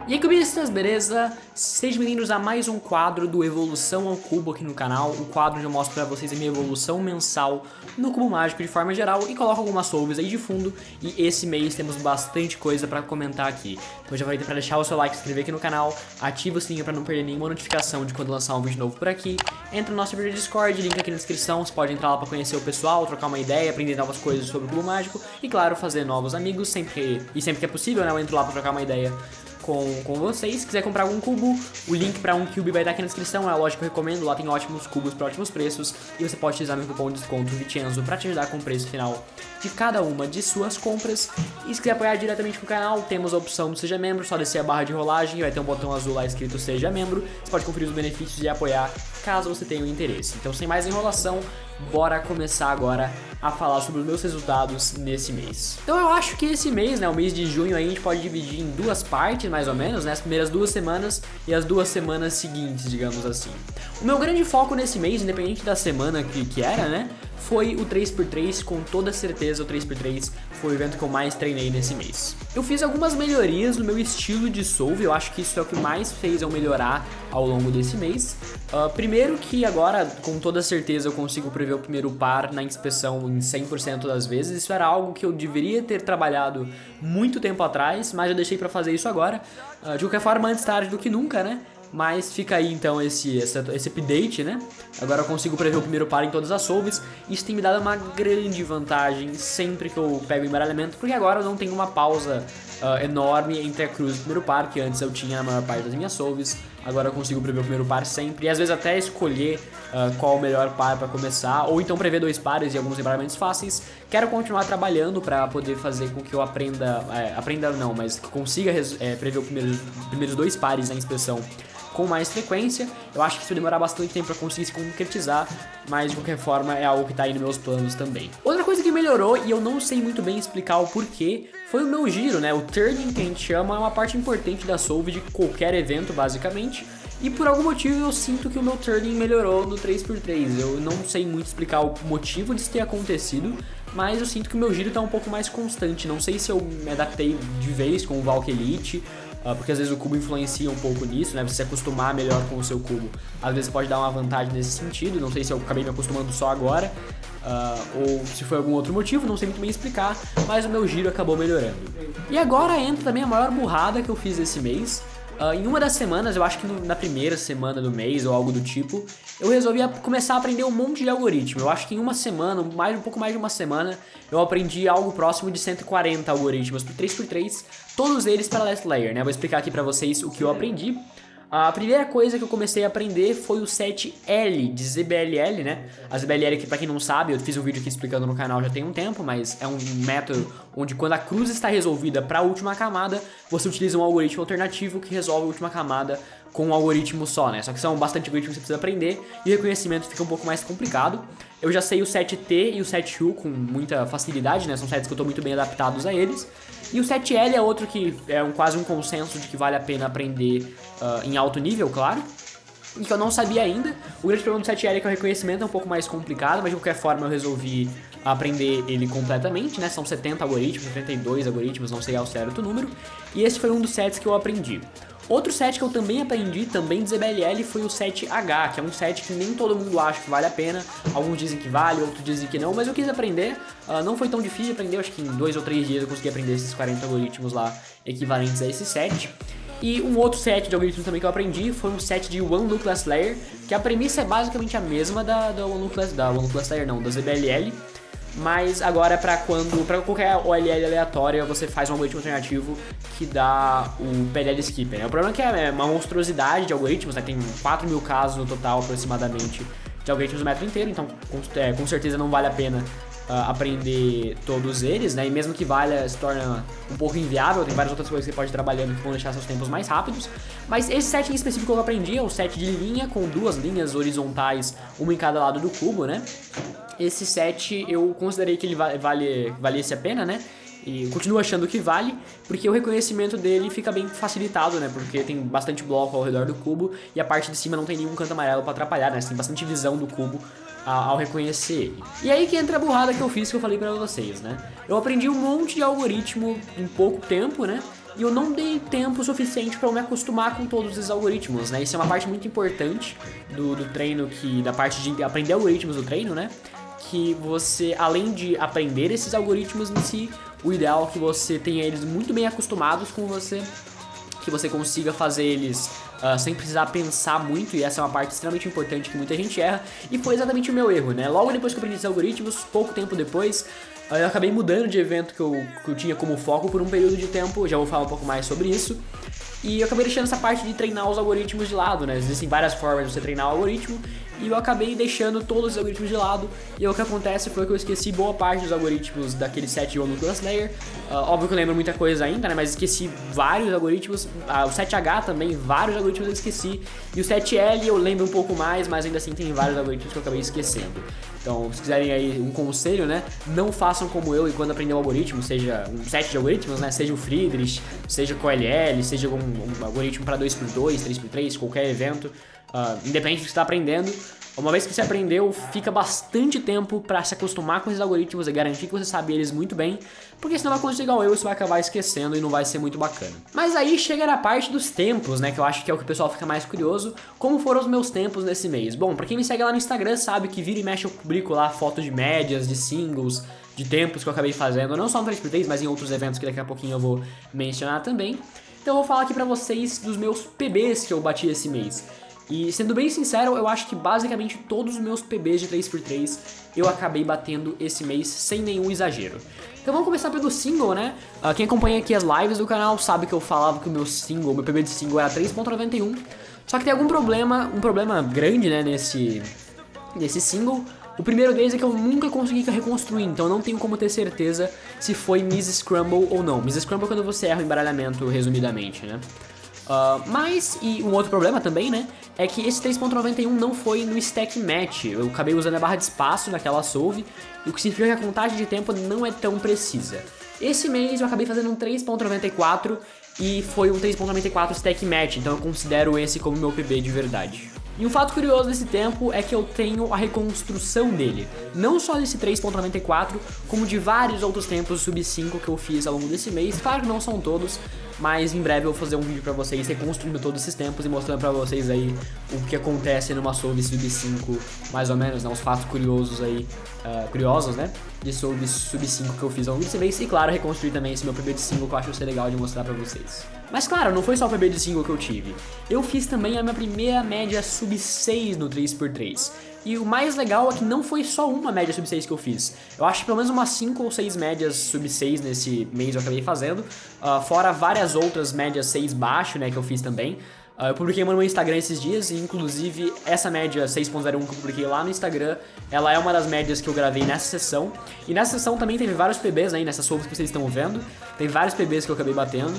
E aí, cubistas, beleza? Sejam bem-vindos a mais um quadro do Evolução ao Cubo aqui no canal. O quadro onde eu mostro pra vocês a minha evolução mensal no cubo mágico de forma geral e coloco algumas solves aí de fundo. E esse mês temos bastante coisa pra comentar aqui. Então já vai ter pra deixar o seu like, se inscrever aqui no canal, ativa o sininho pra não perder nenhuma notificação de quando lançar um vídeo novo por aqui. Entra no nosso vídeo de Discord, link aqui na descrição, você pode entrar lá pra conhecer o pessoal, trocar uma ideia, aprender novas coisas sobre o cubo mágico e, claro, fazer novos amigos sempre que é possível, né? Eu entro lá pra trocar uma ideia com vocês. Se quiser comprar algum cubo, o link para um cube vai estar aqui na descrição, é a loja que eu recomendo, lá tem ótimos cubos para ótimos preços e você pode utilizar meu cupom de desconto VICENZO para te ajudar com o preço final de cada uma de suas compras. E se quiser apoiar diretamente com o canal, temos a opção do Seja Membro, só descer a barra de rolagem, vai ter um botão azul lá escrito Seja Membro, você pode conferir os benefícios e apoiar caso você tenha um interesse. Então, sem mais enrolação, bora começar agora a falar sobre os meus resultados nesse mês. Então eu acho que esse mês, né, o mês de junho aí, a gente pode dividir em duas partes mais ou menos, né, as primeiras 2 semanas e as 2 semanas seguintes, digamos assim. O meu grande foco nesse mês, independente da semana que era, né, foi o 3x3, com toda certeza o 3x3 foi o evento que eu mais treinei nesse mês. Eu fiz algumas melhorias no meu estilo de solve, eu acho que isso é o que mais fez eu melhorar ao longo desse mês. Primeiro que agora, com toda certeza, eu consigo prever o primeiro par na inspeção em 100% das vezes. Isso era algo que eu deveria ter trabalhado muito tempo atrás, mas eu deixei pra fazer isso agora. De qualquer forma, antes tarde do que nunca, né? Mas fica aí então esse update, né? Agora eu consigo prever o primeiro par em todas as solves. Isso tem me dado uma grande vantagem sempre que eu pego o embaralhamento, porque agora eu não tenho uma pausa enorme entre a cruz e o primeiro par, que antes eu tinha na maior parte das minhas solves. Agora eu consigo prever o primeiro par sempre, e às vezes até escolher qual o melhor par para começar, ou então prever 2 pares e alguns embaralhamentos fáceis. Quero continuar trabalhando para poder fazer com que eu mas que consiga prever os primeiros 2 pares na inspeção com mais frequência. Eu acho que isso vai demorar bastante tempo para conseguir se concretizar, mas de qualquer forma é algo que tá aí nos meus planos também. Outra coisa que melhorou, e eu não sei muito bem explicar o porquê, foi o meu giro, né? O turning, que a gente chama, é uma parte importante da solve de qualquer evento, basicamente. E por algum motivo eu sinto que o meu turning melhorou no 3x3. Eu não sei muito explicar o motivo disso ter acontecido, mas eu sinto que o meu giro tá um pouco mais constante. Não sei se eu me adaptei de vez com o Valk Elite, porque às vezes o cubo influencia um pouco nisso, né? Você se acostumar melhor com o seu cubo, às vezes pode dar uma vantagem nesse sentido. Não sei se eu acabei me acostumando só agora, ou se foi algum outro motivo, não sei muito bem explicar, mas o meu giro acabou melhorando. E agora entra também a maior burrada que eu fiz esse mês. Em uma das semanas, eu acho que na primeira semana do mês ou algo do tipo, eu resolvi começar a aprender um monte de algoritmo. Eu acho que em uma semana, um pouco mais de uma semana, eu aprendi algo próximo de 140 algoritmos por 3x3, todos eles para Last Layer, né? Vou explicar aqui pra vocês o que eu aprendi. A primeira coisa que eu comecei a aprender foi o set L de ZBLL, né? A ZBLL, que pra quem não sabe, eu fiz um vídeo aqui explicando no canal já tem um tempo, mas é um método onde quando a cruz está resolvida para a última camada, você utiliza um algoritmo alternativo que resolve a última camada com um algoritmo só, né? Só que são bastante algoritmos que você precisa aprender e o reconhecimento fica um pouco mais complicado. Eu já sei o set T e o set U com muita facilidade, né? São sets que eu tô muito bem adaptados a eles. E o set L é outro que é quase um consenso de que vale a pena aprender em alto nível, claro. E que eu não sabia ainda. O grande problema do set L é que o reconhecimento é um pouco mais complicado, mas de qualquer forma eu resolvi aprender ele completamente, né? São 70 algoritmos, 72 algoritmos, não sei ao certo o número. E esse foi um dos sets que eu aprendi. Outro set que eu também aprendi, também de ZBLL, foi o set H, que é um set que nem todo mundo acha que vale a pena. Alguns dizem que vale, outros dizem que não, mas eu quis aprender. Não foi tão difícil de aprender, acho que em 2 ou 3 dias eu consegui aprender esses 40 algoritmos lá equivalentes a esse set. E um outro set de algoritmos também que eu aprendi foi um set de One Look Last Layer, que a premissa é basicamente a mesma da One Look Last Layer não, da ZBLL. Mas agora para qualquer OLL aleatória você faz um algoritmo alternativo que dá o PLL Skipper, né? O problema é que é uma monstruosidade de algoritmos, né? Tem 4.000 casos no total aproximadamente de algoritmos do método inteiro, então com certeza não vale a pena aprender todos eles, né? E mesmo que valha, se torna um pouco inviável. Tem várias outras coisas que você pode ir trabalhando que vão deixar seus tempos mais rápidos. Mas esse set em específico que eu aprendi é o set de linha, com 2 linhas horizontais, uma em cada lado do cubo, né? Esse set eu considerei que ele valesse a pena, né? E continuo achando que vale, porque o reconhecimento dele fica bem facilitado, né? Porque tem bastante bloco ao redor do cubo e a parte de cima não tem nenhum canto amarelo pra atrapalhar, né? Você tem bastante visão do cubo ao reconhecer ele. E aí que entra a burrada que eu fiz, que eu falei pra vocês, né? Eu aprendi um monte de algoritmo em pouco tempo, né? e eu não dei tempo suficiente para eu me acostumar com todos os algoritmos, né? Isso é uma parte muito importante do treino, da parte de aprender algoritmos do treino, né? Que você, além de aprender esses algoritmos em si, o ideal é que você tenha eles muito bem acostumados com você, que você consiga fazer eles sem precisar pensar muito, e essa é uma parte extremamente importante que muita gente erra, e foi exatamente o meu erro, né? Logo depois que eu aprendi esses algoritmos, pouco tempo depois, eu acabei mudando de evento que eu tinha como foco por um período de tempo, já vou falar um pouco mais sobre isso. E eu acabei deixando essa parte de treinar os algoritmos de lado, né? Existem várias formas de você treinar o algoritmo, e eu acabei deixando todos os algoritmos de lado, e o que acontece foi que eu esqueci boa parte dos algoritmos daquele 7 no Class Layer. Óbvio que eu lembro muita coisa ainda, né? Mas esqueci vários algoritmos, o 7H também, vários algoritmos eu esqueci, e o 7L eu lembro um pouco mais, mas ainda assim tem vários algoritmos que eu acabei esquecendo. Então, se quiserem aí um conselho, né? Não façam como eu, e quando aprender um algoritmo, seja um set de algoritmos, né? Seja o Friedrich, seja o CoLL, seja um algoritmo para 2x2, 3x3, qualquer evento, independente do que você está aprendendo, uma vez que você aprendeu, fica bastante tempo para se acostumar com esses algoritmos e garantir que você sabe eles muito bem, porque senão vai acontecer igual eu, você vai acabar esquecendo e não vai ser muito bacana. Mas aí chega na parte dos tempos, né, que eu acho que é o que o pessoal fica mais curioso. Como foram os meus tempos nesse mês? Bom, pra quem me segue lá no Instagram sabe que vira e mexe eu publico lá fotos de médias, de singles, de tempos que eu acabei fazendo, não só no 3x3, mas em outros eventos que daqui a pouquinho eu vou mencionar também. Então eu vou falar aqui pra vocês dos meus PBs que eu bati esse mês. E sendo bem sincero, eu acho que basicamente todos os meus PBs de 3x3 eu acabei batendo esse mês sem nenhum exagero. Então vamos começar pelo single, né? Quem acompanha aqui as lives do canal sabe que eu falava que o meu PB de single era 3.91. Só que tem um problema grande, né, nesse single. O primeiro deles é que eu nunca consegui reconstruir, então eu não tenho como ter certeza se foi Miss Scramble ou não. Miss Scramble é quando você erra o embaralhamento, resumidamente, né? E um outro problema também, né, é que esse 3.91 não foi no stack match. Eu acabei usando a barra de espaço naquela solve, o que significa que a contagem de tempo não é tão precisa. Esse mês eu acabei fazendo um 3.94 e foi um 3.94 stack match, então eu considero esse como meu PB de verdade. E um fato curioso desse tempo é que eu tenho a reconstrução dele, não só desse 3.94, como de vários outros tempos sub 5 que eu fiz ao longo desse mês. Claro que não são todos, mas em breve eu vou fazer um vídeo pra vocês reconstruindo todos esses tempos e mostrando pra vocês aí o que acontece numa solve sub 5, mais ou menos, né, uns fatos curiosos aí, curiosos, né, de solve sub 5 que eu fiz ao longo desse mês. E claro, reconstruir também esse meu PB de single que eu acho ser legal de mostrar pra vocês. Mas claro, não foi só o PB de single que eu tive. Eu fiz também a minha primeira média sub 6 no 3x3. E o mais legal é que não foi só uma média sub 6 que eu fiz. Eu acho que pelo menos umas 5 ou 6 médias sub 6 nesse mês eu acabei fazendo. Fora várias outras médias 6 baixo, né, que eu fiz também. Eu publiquei no meu Instagram esses dias, e inclusive essa média 6.01 que eu publiquei lá no Instagram, ela é uma das médias que eu gravei nessa sessão. E nessa sessão também teve vários PBs aí, nessas solves que vocês estão vendo. Tem vários PBs que eu acabei batendo.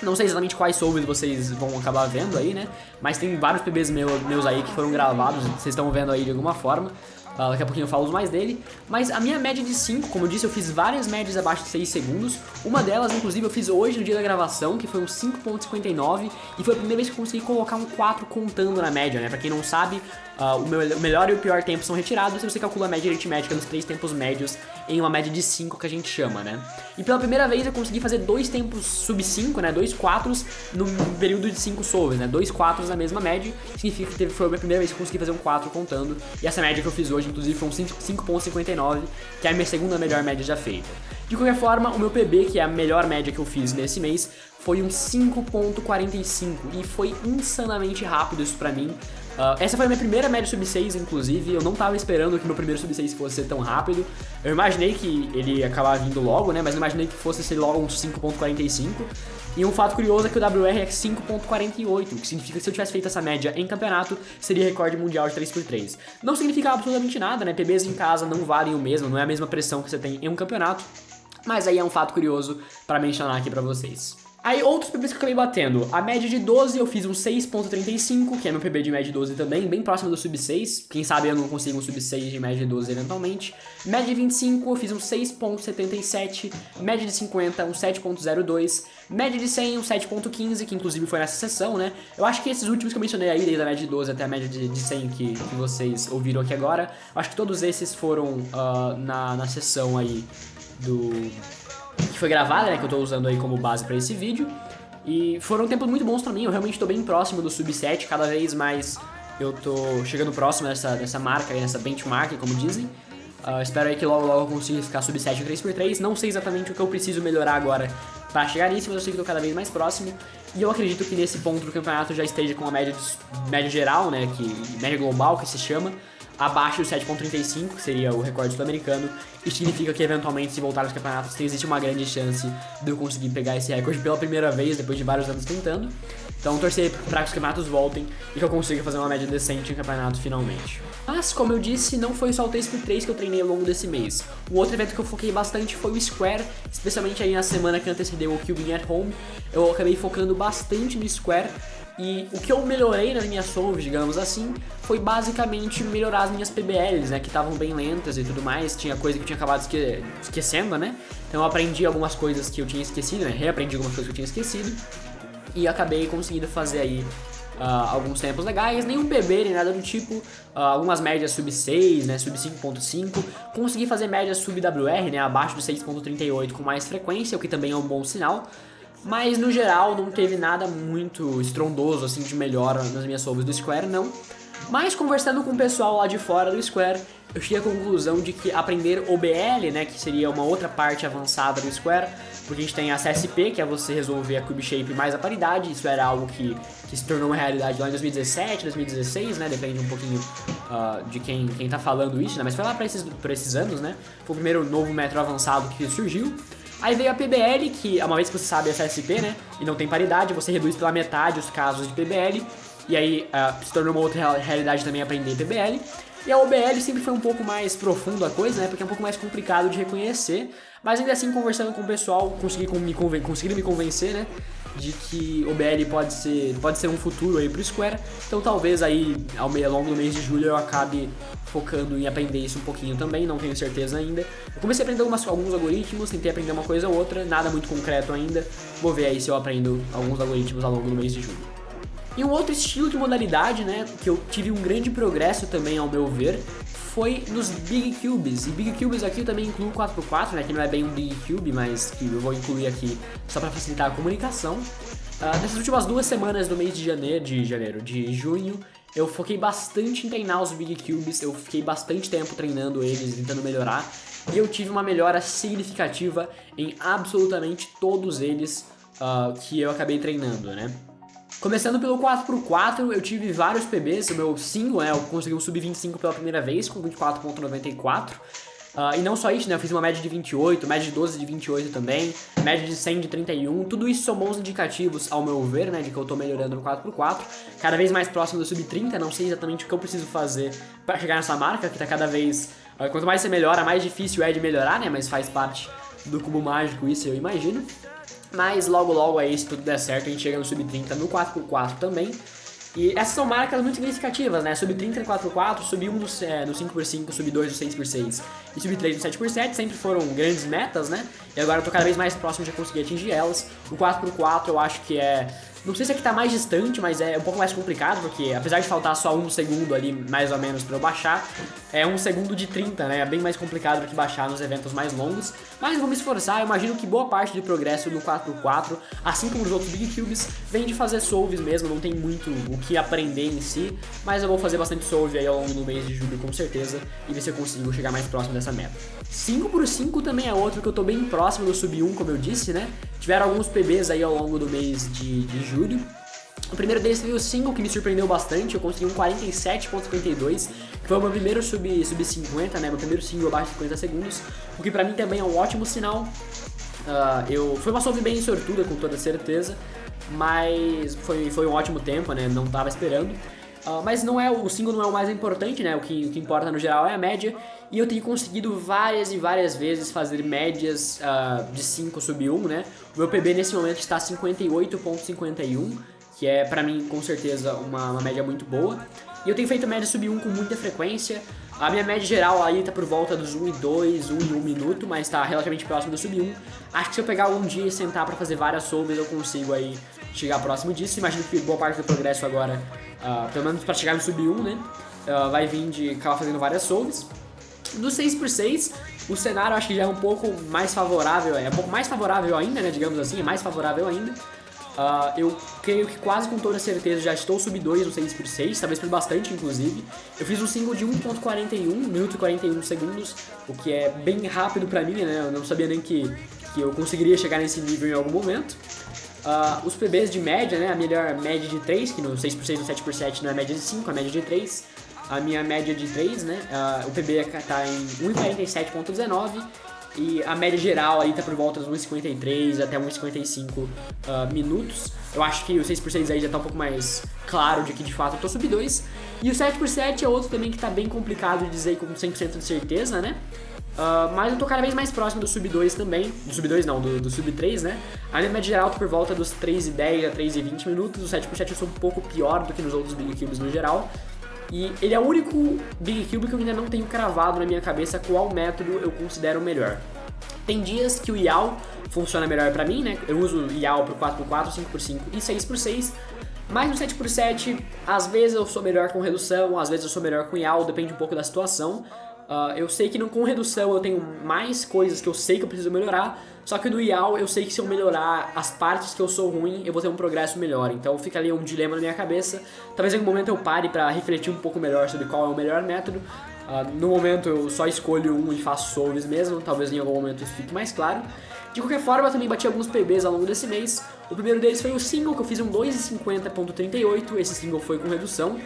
Não sei exatamente quais solves vocês vão acabar vendo aí, né? Mas tem vários PBs meus aí que foram gravados, vocês estão vendo aí de alguma forma. Daqui a pouquinho eu falo mais dele. Mas a minha média de 5, como eu disse, eu fiz várias médias abaixo de 6 segundos. Uma delas, inclusive, eu fiz hoje no dia da gravação, que foi um 5.59. E foi a primeira vez que eu consegui colocar um 4 contando na média, né? Pra quem não sabe, o melhor e o pior tempo são retirados, e você calcula a média aritmética dos 3 tempos médios em uma média de 5 que a gente chama, né? E pela primeira vez eu consegui fazer 2 tempos sub 5, né? 2 4s no período de 5 solves, né? 2 4s na mesma média, significa que foi a primeira vez que eu consegui fazer um 4 contando. E essa média que eu fiz hoje, inclusive, foi um 5.59, que é a minha segunda melhor média já feita. De qualquer forma, o meu PB, que é a melhor média que eu fiz nesse mês, foi um 5.45, e foi insanamente rápido isso pra mim. Essa foi a minha primeira média sub 6, inclusive. Eu não tava esperando que meu primeiro sub 6 fosse ser tão rápido. Eu imaginei que ele ia acabar vindo logo, né? Mas não imaginei que fosse ser logo um 5.45. E um fato curioso é que o WR é 5.48, o que significa que se eu tivesse feito essa média em campeonato, seria recorde mundial de 3x3. Não significa absolutamente nada, né? PBs em casa não valem o mesmo, não é a mesma pressão que você tem em um campeonato. Mas aí é um fato curioso pra mencionar aqui pra vocês. Aí outros PBs que eu acabei batendo, a média de 12 eu fiz um 6.35, que é meu PB de média de 12 também, bem próximo do sub 6, quem sabe eu não consigo um sub 6 de média de 12 eventualmente. Média de 25 eu fiz um 6.77, média de 50 um 7.02, média de 100 um 7.15, que inclusive foi nessa sessão, né? Eu acho que esses últimos que eu mencionei aí, desde a média de 12 até a média de 100 que vocês ouviram aqui agora, eu acho que todos esses foram na sessão aí que foi gravada, né, que eu tô usando aí como base pra esse vídeo. E foram tempos muito bons pra mim, eu realmente tô bem próximo do sub 7, cada vez mais eu tô chegando próximo dessa marca, nessa benchmark, como dizem. Espero aí que logo eu consiga ficar sub 7 em 3x3, não sei exatamente o que eu preciso melhorar agora pra chegar nisso, mas eu sei que tô cada vez mais próximo. E eu acredito que nesse ponto do campeonato já esteja com a média geral, né, média global que se chama, abaixo do 7.35, que seria o recorde sul-americano, e significa que eventualmente, se voltar aos campeonatos, existe uma grande chance de eu conseguir pegar esse recorde pela primeira vez, depois de vários anos tentando. Então torcer para que os campeonatos voltem e que eu consiga fazer uma média decente em campeonato finalmente. Mas, como eu disse, não foi só o 3x3 que eu treinei ao longo desse mês. Um outro evento que eu foquei bastante foi o Square, especialmente aí na semana que antecedeu o Cubing at Home. Eu acabei focando bastante no Square. E o que eu melhorei nas minhas solves, digamos assim, foi basicamente melhorar as minhas PBLs, né, que estavam bem lentas e tudo mais, tinha coisa que eu tinha acabado esquecendo, né, então eu aprendi algumas coisas que eu tinha esquecido, né, reaprendi algumas coisas que eu tinha esquecido, e acabei conseguindo fazer aí alguns tempos legais, nenhum PB nem nada do tipo, algumas médias sub 6, né, sub 5.5, consegui fazer médias sub WR, né, abaixo do 6.38 com mais frequência, o que também é um bom sinal. Mas no geral não teve nada muito estrondoso assim de melhora nas minhas solves do Square, não. Mas conversando com o pessoal lá de fora do Square, eu cheguei à conclusão de que aprender OBL, né, que seria uma outra parte avançada do Square, porque a gente tem a CSP, que é você resolver a Cube Shape mais a paridade, isso era algo que se tornou uma realidade lá em 2017, 2016, né, depende um pouquinho de quem tá falando isso, né, mas foi lá pra esses anos, né, foi o primeiro novo método avançado que surgiu. Aí veio a PBL, que uma vez que você sabe a CSP, né, e não tem paridade, você reduz pela metade os casos de PBL, e aí se tornou uma outra realidade também aprender PBL. E a OBL sempre foi um pouco mais profundo a coisa, né, porque é um pouco mais complicado de reconhecer, mas ainda assim, conversando com o pessoal, conseguiram me convencer, né, de que OBL pode ser um futuro aí pro Square, então talvez aí ao longo do mês de julho eu acabe focando em aprender isso um pouquinho também, não tenho certeza ainda. Eu comecei a aprender alguns algoritmos, tentei aprender uma coisa ou outra, nada muito concreto ainda, vou ver aí se eu aprendo alguns algoritmos ao longo do mês de julho. E um outro estilo de modalidade, né, que eu tive um grande progresso também ao meu ver, foi nos Big Cubes. E Big Cubes aqui eu também incluo o 4x4, né, que não é bem um Big Cube, mas que eu vou incluir aqui só para facilitar a comunicação. Nessas últimas 2 semanas do mês de junho, eu foquei bastante em treinar os Big Cubes, eu fiquei bastante tempo treinando eles, tentando melhorar, e eu tive uma melhora significativa em absolutamente todos eles que eu acabei treinando, né. Começando pelo 4x4, eu tive vários PBs, o meu single, né, eu consegui um sub 25 pela primeira vez com 24.94. E não só isso, né, eu fiz uma média de 28, média de 12 de 28 também, média de 100 de 31, tudo isso são bons indicativos ao meu ver, né, de que eu tô melhorando no 4x4, cada vez mais próximo do sub 30, não sei exatamente o que eu preciso fazer para chegar nessa marca, que tá cada vez, quanto mais você melhora, mais difícil é de melhorar, né, mas faz parte do cubo mágico isso, eu imagino. Mas logo aí, se tudo der certo, a gente chega no sub 30 no 4x4 também. E essas são marcas muito significativas, né? Sub 30 no 4x4, sub 1 no 5x5, sub 2 no 6x6 e sub 3 no 7x7 sempre foram grandes metas, né? E agora eu tô cada vez mais próximo de conseguir atingir elas. O 4x4 eu acho que não sei se aqui tá mais distante, mas é um pouco mais complicado, porque apesar de faltar só 1 segundo ali, mais ou menos, pra eu baixar, é 1 segundo de 30, né? É bem mais complicado do que baixar nos eventos mais longos. Mas vou me esforçar, eu imagino que boa parte do progresso do 4x4, assim como os outros Big Cubes, vem de fazer solves mesmo, não tem muito o que aprender em si, mas eu vou fazer bastante solve aí ao longo do mês de julho com certeza, e ver se eu consigo chegar mais próximo dessa meta. 5x5 também é outro que eu tô bem próximo do sub 1, como eu disse, né? Tiveram alguns PBs aí ao longo do mês de julho. O primeiro deles foi o single, que me surpreendeu bastante, eu consegui um 47.52, que foi o meu primeiro sub 50, né, meu primeiro single abaixo de 50 segundos, o que pra mim também é um ótimo sinal. Foi uma solve bem sortuda, com toda certeza, mas foi um ótimo tempo, né, não tava esperando. Mas o single não é o mais importante, né? O que importa no geral é a média. E eu tenho conseguido várias e várias vezes fazer médias de 5 sub 1, né? O meu PB nesse momento está 58.51, que é pra mim com certeza uma média muito boa. E eu tenho feito média sub 1 com muita frequência. A minha média geral aí tá por volta dos 1 e 2, 1 e 1 minuto, mas tá relativamente próximo do sub 1. Acho que se eu pegar um dia e sentar pra fazer várias solves, eu consigo aí chegar próximo disso. Imagino que boa parte do progresso agora, pelo menos pra chegar no sub 1, né, vai vir de acabar fazendo várias solves. Do 6x6, O cenário eu acho que já é um pouco mais favorável, é um pouco mais favorável ainda, né, digamos assim, é mais favorável ainda. Eu creio que quase com toda certeza já estou sub 2 no 6x6, talvez por bastante inclusive. Eu fiz um single de 1.41, minuto e 41 segundos, o que é bem rápido pra mim, né, eu não sabia nem que eu conseguiria chegar nesse nível em algum momento. Os PBs de média, né, a melhor média de 3, que no 6x6 e no 7x7 não é média de 5, é média de 3. A minha média de 3, né, o PB está em 1,47.19 e a média geral aí tá por volta dos 1,53 até 1,55 minutos. Eu acho que o 6x6 aí já tá um pouco mais claro de que de fato eu tô sub 2. E o 7x7 é outro também que tá bem complicado de dizer com 100% de certeza, né? Mas eu tô cada vez mais próximo do sub 2 também, do sub 2 não, do sub 3, né? A minha média geral tá por volta dos 3,10 a 3,20 minutos, o 7x7 eu sou um pouco pior do que nos outros Big Cubes no geral. E ele é o único Big Cube que eu ainda não tenho cravado na minha cabeça qual método eu considero melhor. Tem dias que o YAO funciona melhor pra mim, né? Eu uso o YAO pro 4x4, 5x5 e 6x6. Mas no 7x7, às vezes eu sou melhor com redução, às vezes eu sou melhor com YAO, depende um pouco da situação. Eu sei que com redução eu tenho mais coisas que eu sei que eu preciso melhorar, só que no YAO eu sei que se eu melhorar as partes que eu sou ruim, eu vou ter um progresso melhor. Então fica ali um dilema na minha cabeça. Talvez em algum momento eu pare pra refletir um pouco melhor sobre qual é o melhor método. No momento eu só escolho um e faço solves mesmo, talvez em algum momento isso fique mais claro. De qualquer forma, eu também bati alguns PBs ao longo desse mês. O primeiro deles foi o single, que eu fiz um 2,50.38, esse single foi com redução.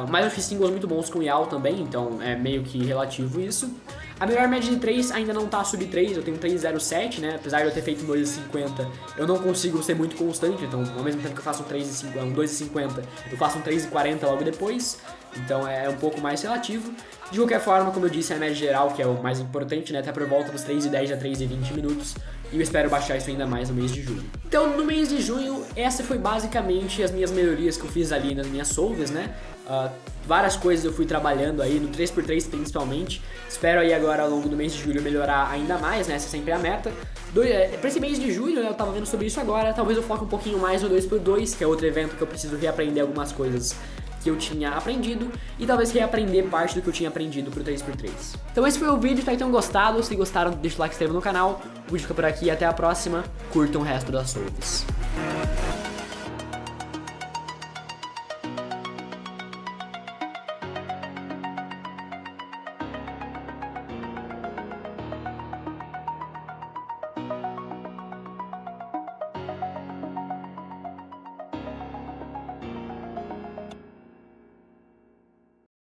Mas eu fiz singles muito bons com YAO também, então é meio que relativo isso. A melhor média de 3 ainda não tá sub 3, eu tenho 3,07, né? Apesar de eu ter feito 2,50, eu não consigo ser muito constante, então ao mesmo tempo que eu faço um 2,50, eu faço um 3,40 logo depois, então é um pouco mais relativo. De qualquer forma, como eu disse, a média geral, que é o mais importante, né? Tá por volta dos 3,10 a 3,20 minutos, e eu espero baixar isso ainda mais no mês de junho. Então, no mês de junho, essa foi basicamente as minhas melhorias que eu fiz ali nas minhas solves, né? Várias coisas eu fui trabalhando aí, no 3x3 principalmente. Espero aí agora ao longo do mês de julho melhorar ainda mais, né? Essa é sempre a meta. Pra esse mês de julho, né, eu tava vendo sobre isso agora, talvez eu foque um pouquinho mais no 2x2, que é outro evento que eu preciso reaprender algumas coisas que eu tinha aprendido e talvez reaprender parte do que eu tinha aprendido pro 3x3. Então esse foi o vídeo, espero que tenham gostado. Se gostaram, deixa o like e se inscreva no canal. O vídeo fica por aqui, até a próxima. Curtam o resto das solves.